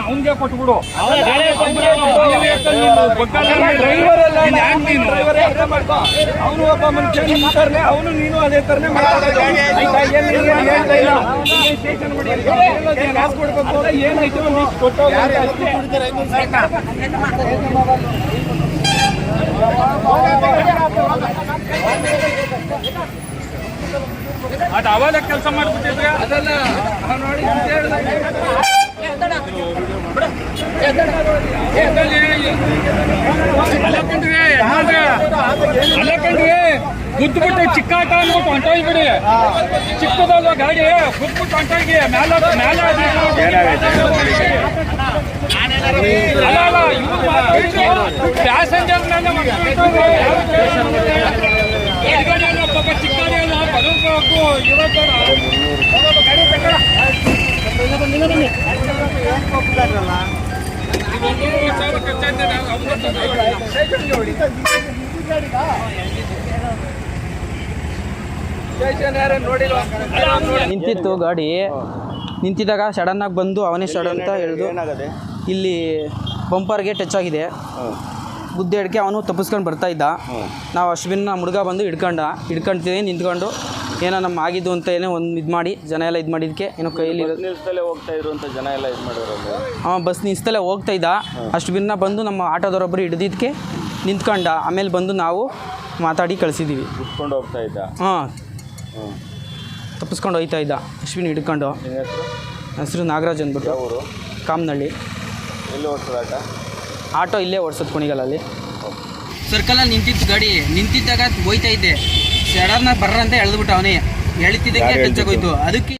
ಅವನಿಗೆ ಕೊಟ್ಬಿಡು. ಅವನು ಒಬ್ಬ ಮನುಷ್ಯ ನಿಂತಾರನೆ, ಅವನು ನೀನು ಅದೇ ತರನೇ ಏನಾಯ್ತು ಕೊಟ್ಟು ಅದು ಅವಾಗ ಕೆಲಸ ಮಾಡ್ಬಿಟ್ಟಿದ್ರೆ ಅದೆಲ್ಲ ನೋಡಿ ಗುದ್ದುಬಿಟ್ಟು ಚಿಕ್ಕಾಟ ಅಂದ್ಬಿಟ್ಟು ಹೊಂಟೋಗ್ಬಿಡಿ. ಚಿಕ್ಕದಲ್ಲ ಗಾಡಿ ಗುದ್ಬಿಟ್ಟು ಹೊಂಟೋಗಿ ಮೇಲೆ ಪ್ಯಾಸೆಂಜರ್ ಪಾಪ ಚಿಕ್ಕಾಡಿ ಅಲ್ಲ ಬದಬೇಕು ನಿಂತಿತ್ತು ಗಾಡಿ. ನಿಂತಿದ್ದಾಗ ಸಡನ್ನಾಗಿ ಬಂದು ಅವನೇ ಸಡನ್ ಅಂತ ಹೇಳಿದು. ಇಲ್ಲಿ ಬಂಪರ್ಗೆ ಟಚ್ ಆಗಿದೆ. ಗುದ್ದೆ ಹಿಡ್ಕೆ ಅವನು ತಪ್ಪಿಸ್ಕೊಂಡು ಬರ್ತಾ ಇದ್ದ. ನಾವು ಅಶ್ವಿನ ಹುಡುಗ ಬಂದು ಹಿಡ್ಕೊಂತೀವಿ ನಿಂತ್ಕೊಂಡು ಏನೋ ನಮ್ಮ ಆಗಿದ್ದು ಅಂತ ಏನೋ ಒಂದು ಇದು ಮಾಡಿ ಜನ ಎಲ್ಲ ಇದು ಮಾಡಿದ್ದಕ್ಕೆ ಏನೋ ಕೈಯಲ್ಲಿ ಹೋಗ್ತಾ ಇದ್ರು ಅಂತ ಜನ ಎಲ್ಲ ಇದು ಮಾಡಿರೋದು. ಬಸ್ ನಿಲ್ಸ್ತಲೇ ಹೋಗ್ತಾ ಇದ್ದ. ಅಶ್ವಿನ ಬಂದು ನಮ್ಮ ಆಟೋದವರೊಬ್ಬರು ಹಿಡಿದಿದ್ದಕ್ಕೆ ನಿಂತ್ಕೊಂಡ. ಆಮೇಲೆ ಬಂದು ನಾವು ಮಾತಾಡಿ ಕಳಿಸಿದ್ದೀವಿ. ಕುತ್ಕೊಂಡು ಹೋಗ್ತಾ ಇದ್ದ. ತಪ್ಪಿಸ್ಕೊಂಡು ಹೋಗ್ತಾ ಇದ್ದ ಅಶ್ವಿನ್ ಹಿಡ್ಕೊಂಡು. ಹೆಸರು ನಾಗರಾಜ್ ಅಂದ್ಬಿಟ್ಟು. ಅವರು ಕಾಮನಹಳ್ಳಿ. ಎಲ್ಲಿ ಓಡಿಸೋದಾಟ? ಆಟೋ ಇಲ್ಲೇ ಓಡಿಸೋದು ಕುಣಿಗಲಲ್ಲಿ. ಸರ್ಕಲಲ್ಲಿ ನಿಂತಿದ್ದು ಗಾಡಿ. ನಿಂತಿದ್ದಾಗ ಹೋಯ್ತಾ ಇದ್ದೆ. ಸಡನ್ನಾಗಿ ಬರ್ರ ಅಂತ ಎಳೆದ್ಬಿಟ್ಟು ಅವನೇ ಎಳಿತಿದ್ದಕ್ಕೆ ಟಚ್ ಆಗೋಯ್ತು. ಅದಕ್ಕೆ